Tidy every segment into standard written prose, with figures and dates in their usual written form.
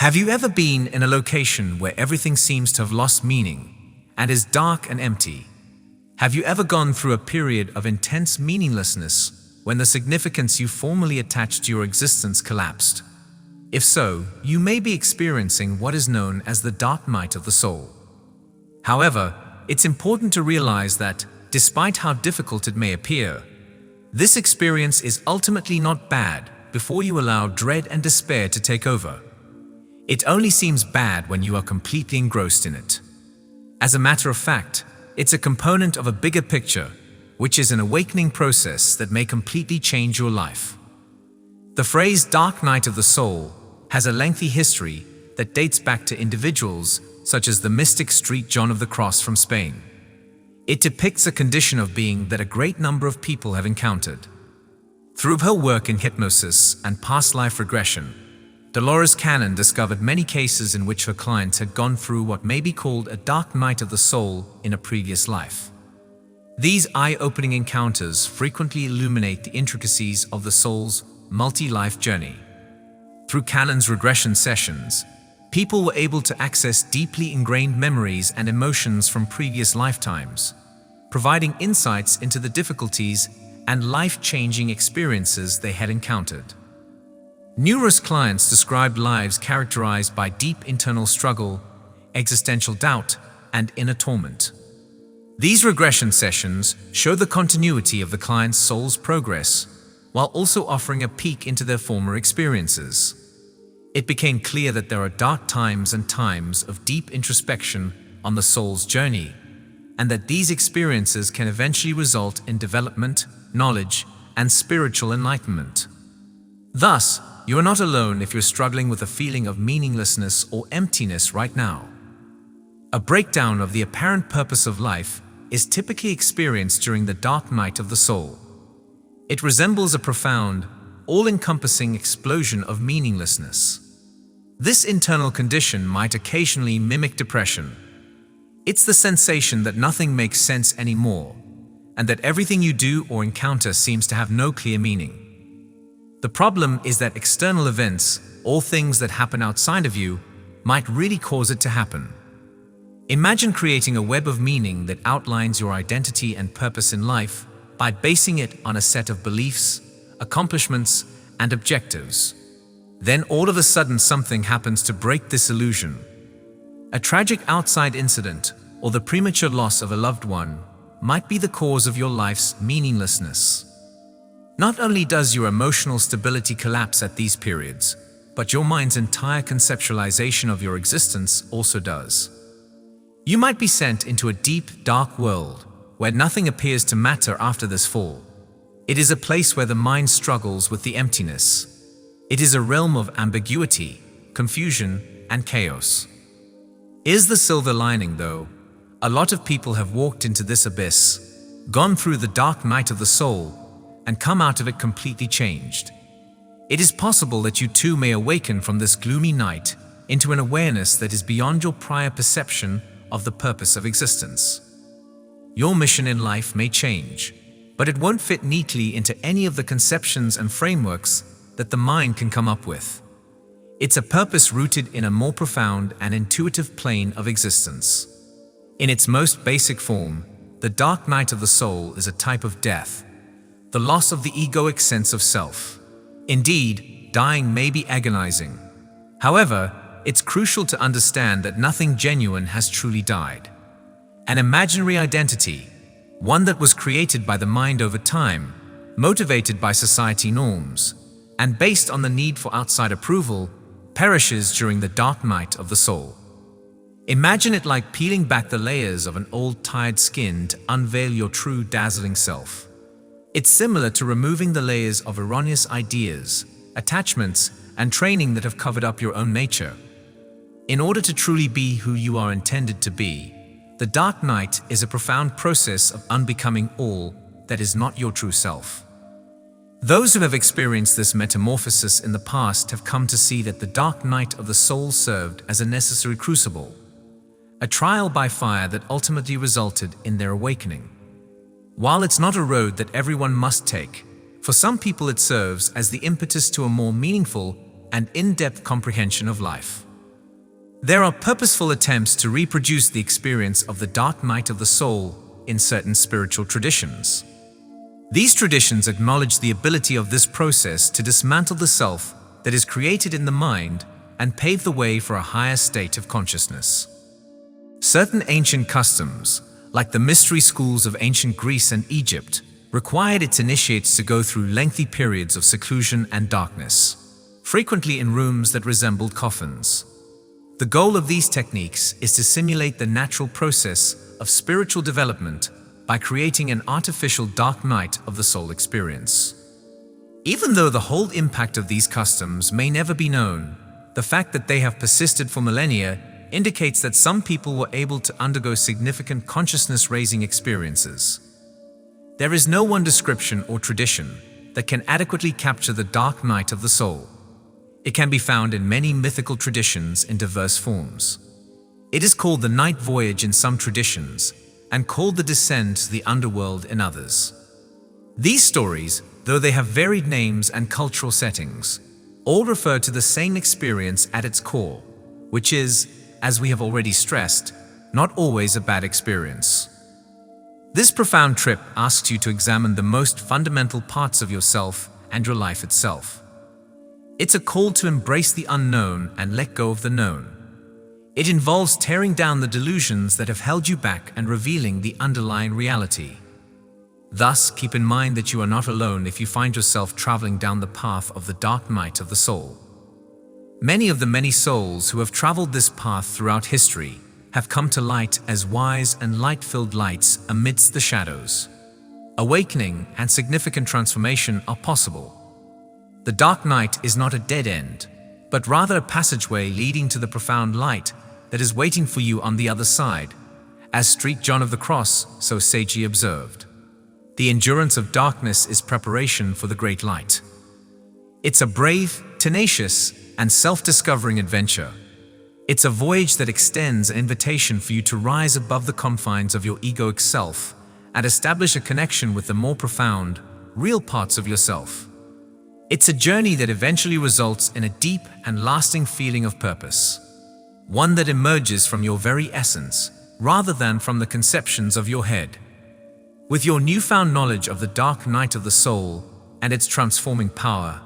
Have you ever been in a location where everything seems to have lost meaning and is dark and empty? Have you ever gone through a period of intense meaninglessness when the significance you formerly attached to your existence collapsed? If so, you may be experiencing what is known as the dark night of the soul. However, it's important to realize that, despite how difficult it may appear, this experience is ultimately not bad before you allow dread and despair to take over. It only seems bad when you are completely engrossed in it. As a matter of fact, it's a component of a bigger picture, which is an awakening process that may completely change your life. The phrase dark night of the soul has a lengthy history that dates back to individuals such as the mystic St. John of the Cross from Spain. It depicts a condition of being that a great number of people have encountered. Through her work in hypnosis and past life regression, Dolores discovered many cases in which her clients had gone through what may be called a dark night of the soul in a previous life. These eye-opening encounters frequently illuminate the intricacies of the soul's multi-life journey. Through Cannon's regression sessions, people were able to access deeply ingrained memories and emotions from previous lifetimes, providing insights into the difficulties and life-changing experiences they had encountered. Numerous clients described lives characterized by deep internal struggle, existential doubt, and inner torment. These regression sessions show the continuity of the client's soul's progress, while also offering a peek into their former experiences. It became clear that there are dark times and times of deep introspection on the soul's journey, and that these experiences can eventually result in development, knowledge, and spiritual enlightenment. Thus, you are not alone if you're struggling with a feeling of meaninglessness or emptiness right now. A breakdown of the apparent purpose of life is typically experienced during the dark night of the soul. It resembles a profound, all-encompassing explosion of meaninglessness. This internal condition might occasionally mimic depression. It's the sensation that nothing makes sense anymore, and that everything you do or encounter seems to have no clear meaning. The problem is that external events, or things that happen outside of you, might really cause it to happen. Imagine creating a web of meaning that outlines your identity and purpose in life by basing it on a set of beliefs, accomplishments, and objectives. Then all of a sudden something happens to break this illusion. A tragic outside incident or the premature loss of a loved one might be the cause of your life's meaninglessness. Not only does your emotional stability collapse at these periods, but your mind's entire conceptualization of your existence also does. You might be sent into a deep, dark world where nothing appears to matter after this fall. It is a place where the mind struggles with the emptiness. It is a realm of ambiguity, confusion, and chaos. Is the silver lining, though? A lot of people have walked into this abyss, gone through the dark night of the soul, and come out of it completely changed. It is possible that you too may awaken from this gloomy night into an awareness that is beyond your prior perception of the purpose of existence. Your mission in life may change, but it won't fit neatly into any of the conceptions and frameworks that the mind can come up with. It's a purpose rooted in a more profound and intuitive plane of existence. In its most basic form, the dark night of the soul is a type of death, the loss of the egoic sense of self. Indeed, dying may be agonizing. However, it's crucial to understand that nothing genuine has truly died. An imaginary identity, one that was created by the mind over time, motivated by society norms, and based on the need for outside approval, perishes during the dark night of the soul. Imagine it like peeling back the layers of an old tired skin to unveil your true dazzling self. It's similar to removing the layers of erroneous ideas, attachments, and training that have covered up your own nature. In order to truly be who you are intended to be, the dark night is a profound process of unbecoming all that is not your true self. Those who have experienced this metamorphosis in the past have come to see that the dark night of the soul served as a necessary crucible, a trial by fire that ultimately resulted in their awakening. While it's not a road that everyone must take, for some people it serves as the impetus to a more meaningful and in-depth comprehension of life. There are purposeful attempts to reproduce the experience of the dark night of the soul in certain spiritual traditions. These traditions acknowledge the ability of this process to dismantle the self that is created in the mind and pave the way for a higher state of consciousness. Certain ancient customs, like the mystery schools of ancient Greece and Egypt, required its initiates to go through lengthy periods of seclusion and darkness, frequently in rooms that resembled coffins. The goal of these techniques is to simulate the natural process of spiritual development by creating an artificial dark night of the soul experience. Even though the whole impact of these customs may never be known, the fact that they have persisted for millennia indicates that some people were able to undergo significant consciousness-raising experiences. There is no one description or tradition that can adequately capture the dark night of the soul. It can be found in many mythical traditions in diverse forms. It is called the night voyage in some traditions and called the descent to the underworld in others. These stories, though they have varied names and cultural settings, all refer to the same experience at its core, which is, as we have already stressed, not always a bad experience. This profound trip asks you to examine the most fundamental parts of yourself and your life itself. It's a call to embrace the unknown and let go of the known. It involves tearing down the delusions that have held you back and revealing the underlying reality. Thus, keep in mind that you are not alone if you find yourself traveling down the path of the dark night of the soul. Many of the many souls who have traveled this path throughout history have come to light as wise and light-filled lights amidst the shadows. Awakening and significant transformation are possible. The dark night is not a dead end, but rather a passageway leading to the profound light that is waiting for you on the other side. As St. John of the Cross so sagely observed, the endurance of darkness is preparation for the great light. It's a brave, tenacious, and self-discovering adventure. It's a voyage that extends an invitation for you to rise above the confines of your egoic self and establish a connection with the more profound, real parts of yourself. It's a journey that eventually results in a deep and lasting feeling of purpose, one that emerges from your very essence rather than from the conceptions of your head. With your newfound knowledge of the dark night of the soul and its transforming power,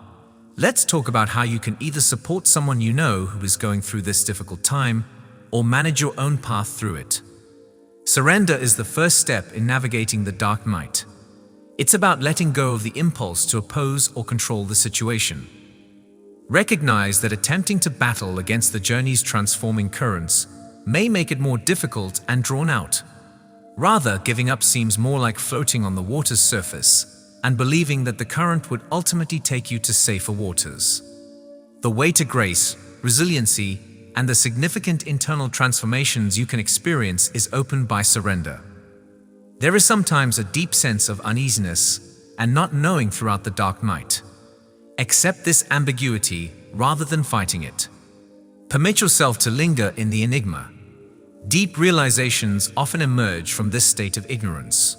let's talk about how you can either support someone you know who is going through this difficult time or manage your own path through it. Surrender is the first step in navigating the dark night. It's about letting go of the impulse to oppose or control the situation. Recognize that attempting to battle against the journey's transforming currents may make it more difficult and drawn out. Rather, giving up seems more like floating on the water's surface and believing that the current would ultimately take you to safer waters. The way to grace, resiliency, and the significant internal transformations you can experience is opened by surrender. There is sometimes a deep sense of uneasiness and not knowing throughout the dark night. Accept this ambiguity rather than fighting it. Permit yourself to linger in the enigma. Deep realizations often emerge from this state of ignorance.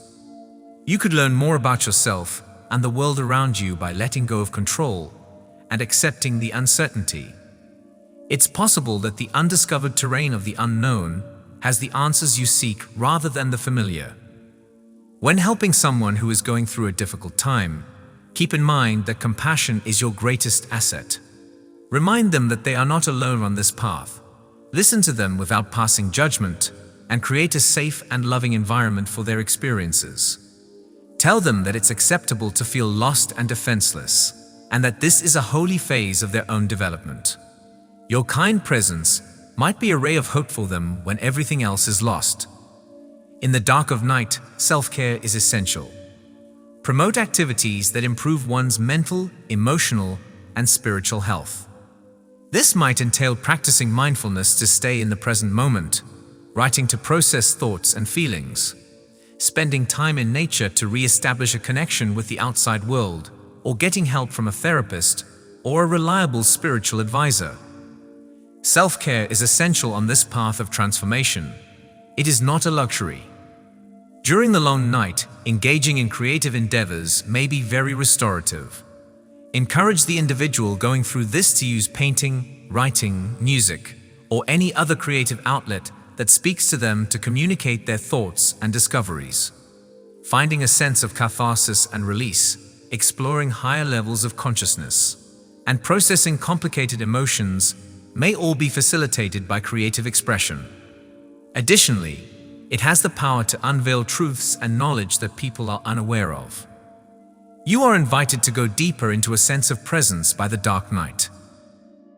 You could learn more about yourself and the world around you by letting go of control and accepting the uncertainty. It's possible that the undiscovered terrain of the unknown has the answers you seek rather than the familiar. When helping someone who is going through a difficult time, keep in mind that compassion is your greatest asset. Remind them that they are not alone on this path. Listen to them without passing judgment and create a safe and loving environment for their experiences. Tell them that it's acceptable to feel lost and defenseless, and that this is a holy phase of their own development. Your kind presence might be a ray of hope for them when everything else is lost. In the dark of night, self-care is essential. Promote activities that improve one's mental, emotional, and spiritual health. This might entail practicing mindfulness to stay in the present moment, writing to process thoughts and feelings, spending time in nature to re-establish a connection with the outside world, or getting help from a therapist or a reliable spiritual advisor. Self-care is essential on this path of transformation. It is not a luxury. During the long night, engaging in creative endeavors may be very restorative. Encourage the individual going through this to use painting, writing, music, or any other creative outlet that speaks to them to communicate their thoughts and discoveries. Finding a sense of catharsis and release, exploring higher levels of consciousness, and processing complicated emotions may all be facilitated by creative expression. Additionally, it has the power to unveil truths and knowledge that people are unaware of. You are invited to go deeper into a sense of presence by the dark night.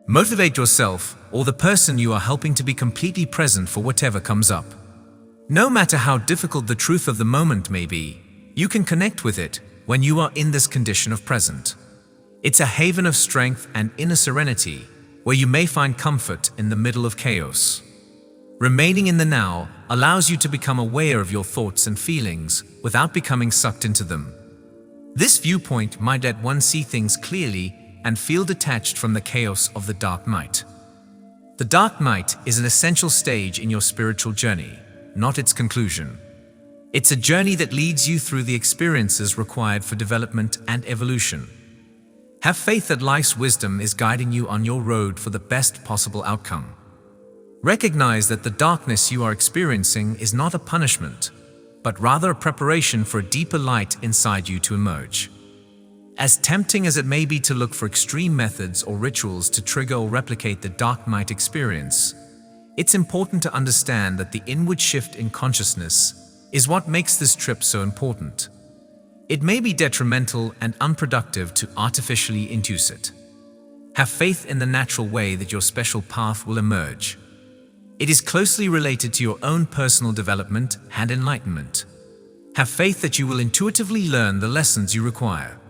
Motivate yourself or the person you are helping to be completely present for whatever comes up. No matter how difficult the truth of the moment may be, you can connect with it when you are in this condition of present. It's a haven of strength and inner serenity where you may find comfort in the middle of chaos. Remaining in the now allows you to become aware of your thoughts and feelings without becoming sucked into them. This viewpoint might let one see things clearly and feel detached from the chaos of the dark night. The dark night is an essential stage in your spiritual journey, not its conclusion. It's a journey that leads you through the experiences required for development and evolution. Have faith that life's wisdom is guiding you on your road for the best possible outcome. Recognize that the darkness you are experiencing is not a punishment, but rather a preparation for a deeper light inside you to emerge. As tempting as it may be to look for extreme methods or rituals to trigger or replicate the dark night experience, it's important to understand that the inward shift in consciousness is what makes this trip so important. It may be detrimental and unproductive to artificially induce it. Have faith in the natural way that your special path will emerge. It is closely related to your own personal development and enlightenment. Have faith that you will intuitively learn the lessons you require.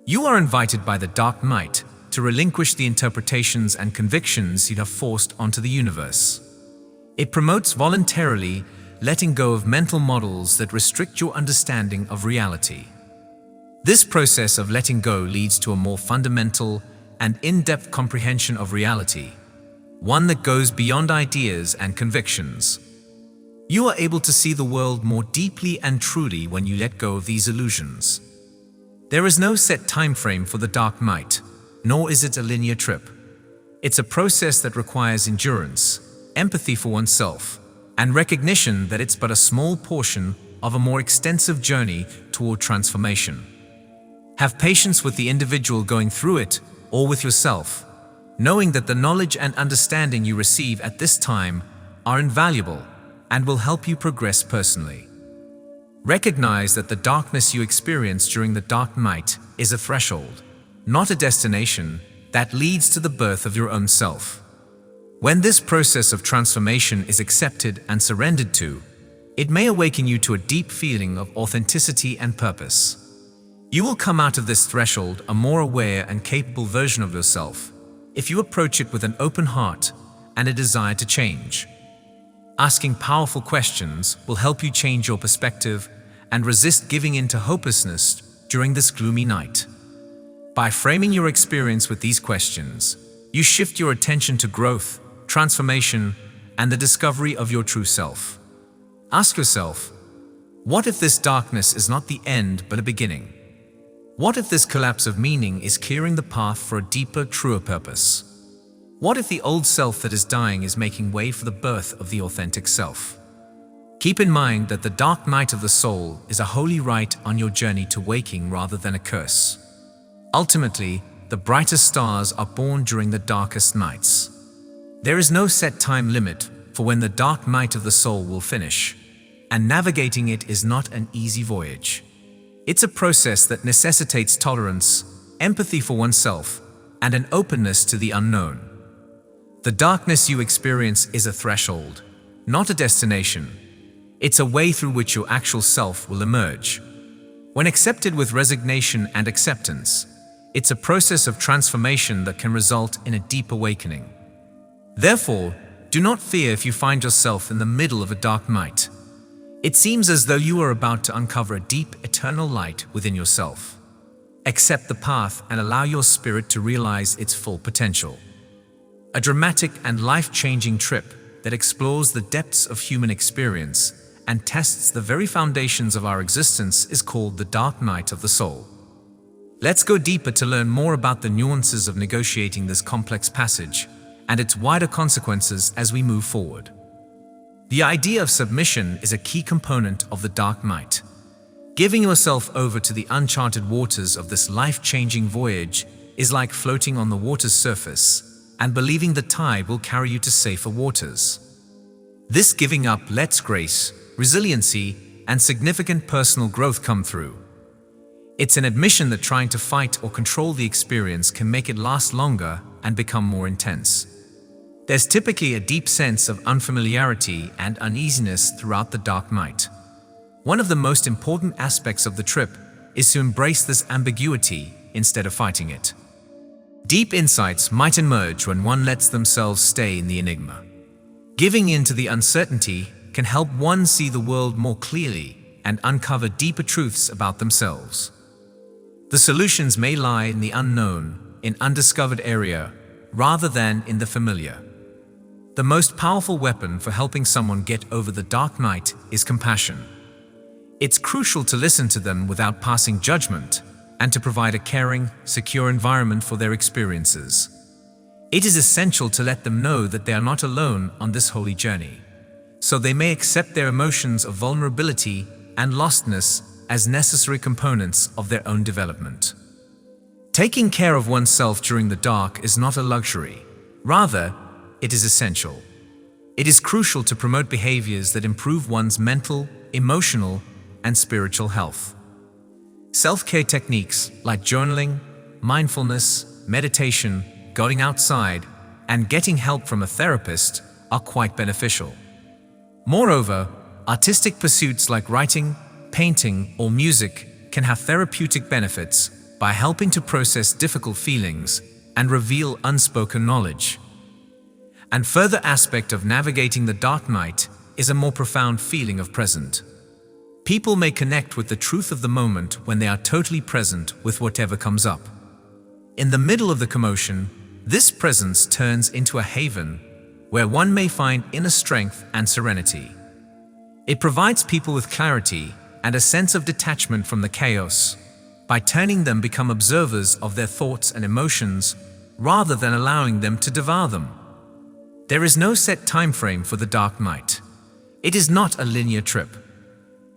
You are invited by the dark night to relinquish the interpretations and convictions you have forced onto the universe. It promotes voluntarily letting go of mental models that restrict your understanding of reality. This process of letting go leads to a more fundamental and in-depth comprehension of reality, one that goes beyond ideas and convictions. You are able to see the world more deeply and truly when you let go of these illusions. There is no set time frame for the dark night, nor is it a linear trip. It's a process that requires endurance, empathy for oneself, and recognition that it's but a small portion of a more extensive journey toward transformation. Have patience with the individual going through it, or with yourself, knowing that the knowledge and understanding you receive at this time are invaluable and will help you progress personally. Recognize that the darkness you experience during the dark night is a threshold, not a destination, that leads to the birth of your own self. When this process of transformation is accepted and surrendered to, it may awaken you to a deep feeling of authenticity and purpose. You will come out of this threshold a more aware and capable version of yourself if you approach it with an open heart and a desire to change. Asking powerful questions will help you change your perspective and resist giving in to hopelessness during this gloomy night. By framing your experience with these questions, you shift your attention to growth, transformation, and the discovery of your true self. Ask yourself, what if this darkness is not the end but a beginning? What if this collapse of meaning is clearing the path for a deeper, truer purpose? What if the old self that is dying is making way for the birth of the authentic self? Keep in mind that the dark night of the soul is a holy rite on your journey to waking rather than a curse. Ultimately, the brightest stars are born during the darkest nights. There is no set time limit for when the dark night of the soul will finish, and navigating it is not an easy voyage. It's a process that necessitates tolerance, empathy for oneself, and an openness to the unknown. The darkness you experience is a threshold, not a destination. It's a way through which your actual self will emerge. When accepted with resignation and acceptance, it's a process of transformation that can result in a deep awakening. Therefore, do not fear if you find yourself in the middle of a dark night. It seems as though you are about to uncover a deep, eternal light within yourself. Accept the path and allow your spirit to realize its full potential. A dramatic and life-changing trip that explores the depths of human experience and tests the very foundations of our existence is called the dark night of the soul. Let's go deeper to learn more about the nuances of negotiating this complex passage and its wider consequences as we move forward. The idea of submission is a key component of the dark night. Giving yourself over to the uncharted waters of this life-changing voyage is like floating on the water's surface and believing the tide will carry you to safer waters. This giving up lets grace, resiliency, and significant personal growth come through. It's an admission that trying to fight or control the experience can make it last longer and become more intense. There's typically a deep sense of unfamiliarity and uneasiness throughout the dark night. One of the most important aspects of the trip is to embrace this ambiguity instead of fighting it. Deep insights might emerge when one lets themselves stay in the enigma. Giving in to the uncertainty can help one see the world more clearly and uncover deeper truths about themselves. The solutions may lie in the unknown, in undiscovered area, rather than in the familiar. The most powerful weapon for helping someone get over the dark night is compassion. It's crucial to listen to them without passing judgment and to provide a caring, secure environment for their experiences. It is essential to let them know that they are not alone on this holy journey, so they may accept their emotions of vulnerability and lostness as necessary components of their own development. Taking care of oneself during the dark is not a luxury. Rather, it is essential. It is crucial to promote behaviors that improve one's mental, emotional, and spiritual health. Self-care techniques like journaling, mindfulness, meditation, going outside, and getting help from a therapist are quite beneficial. Moreover, artistic pursuits like writing, painting, or music can have therapeutic benefits by helping to process difficult feelings and reveal unspoken knowledge. And further aspect of navigating the dark night is a more profound feeling of present. People may connect with the truth of the moment when they are totally present with whatever comes up. In the middle of the commotion, this presence turns into a haven where one may find inner strength and serenity. It provides people with clarity and a sense of detachment from the chaos by turning them become observers of their thoughts and emotions rather than allowing them to devour them. There is no set time frame for the dark night. It is not a linear trip.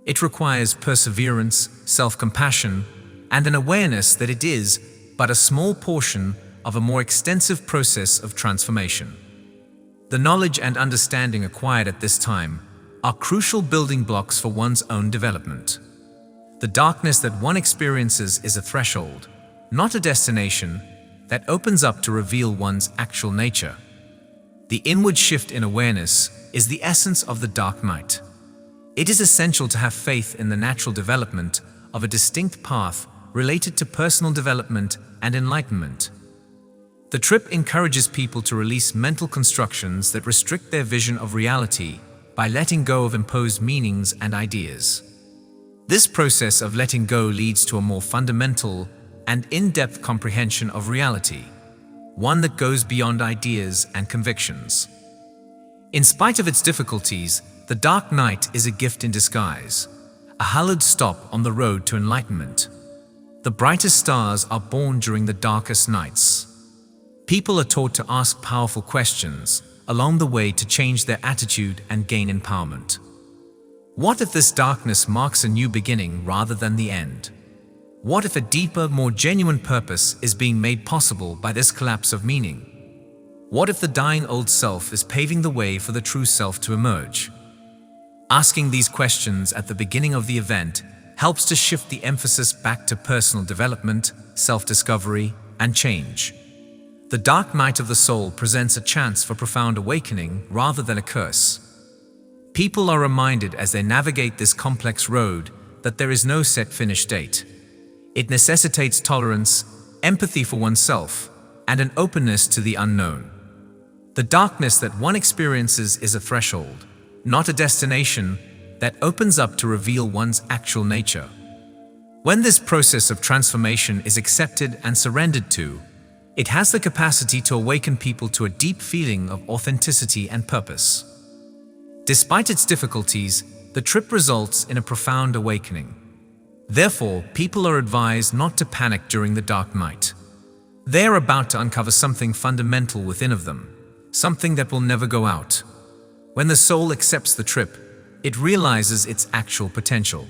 It requires perseverance, self-compassion, and an awareness that it is but a small portion of a more extensive process of transformation. The knowledge and understanding acquired at this time are crucial building blocks for one's own development. The darkness that one experiences is a threshold, not a destination, that opens up to reveal one's actual nature. The inward shift in awareness is the essence of the dark night. It is essential to have faith in the natural development of a distinct path related to personal development and enlightenment. The trip encourages people to release mental constructions that restrict their vision of reality by letting go of imposed meanings and ideas. This process of letting go leads to a more fundamental and in-depth comprehension of reality, one that goes beyond ideas and convictions. In spite of its difficulties, the dark night is a gift in disguise, a hallowed stop on the road to enlightenment. The brightest stars are born during the darkest nights. People are taught to ask powerful questions along the way to change their attitude and gain empowerment. What if this darkness marks a new beginning rather than the end? What if a deeper, more genuine purpose is being made possible by this collapse of meaning? What if the dying old self is paving the way for the true self to emerge? Asking these questions at the beginning of the event helps to shift the emphasis back to personal development, self-discovery, and change. The dark night of the soul presents a chance for profound awakening rather than a curse. People are reminded as they navigate this complex road that there is no set finish date. It necessitates tolerance, empathy for oneself, and an openness to the unknown. The darkness that one experiences is a threshold, not a destination, that opens up to reveal one's actual nature. When this process of transformation is accepted and surrendered to, it has the capacity to awaken people to a deep feeling of authenticity and purpose. Despite its difficulties, the trip results in a profound awakening. Therefore, people are advised not to panic during the dark night. They are about to uncover something fundamental within of them, something that will never go out. When the soul accepts the trip, it realizes its actual potential.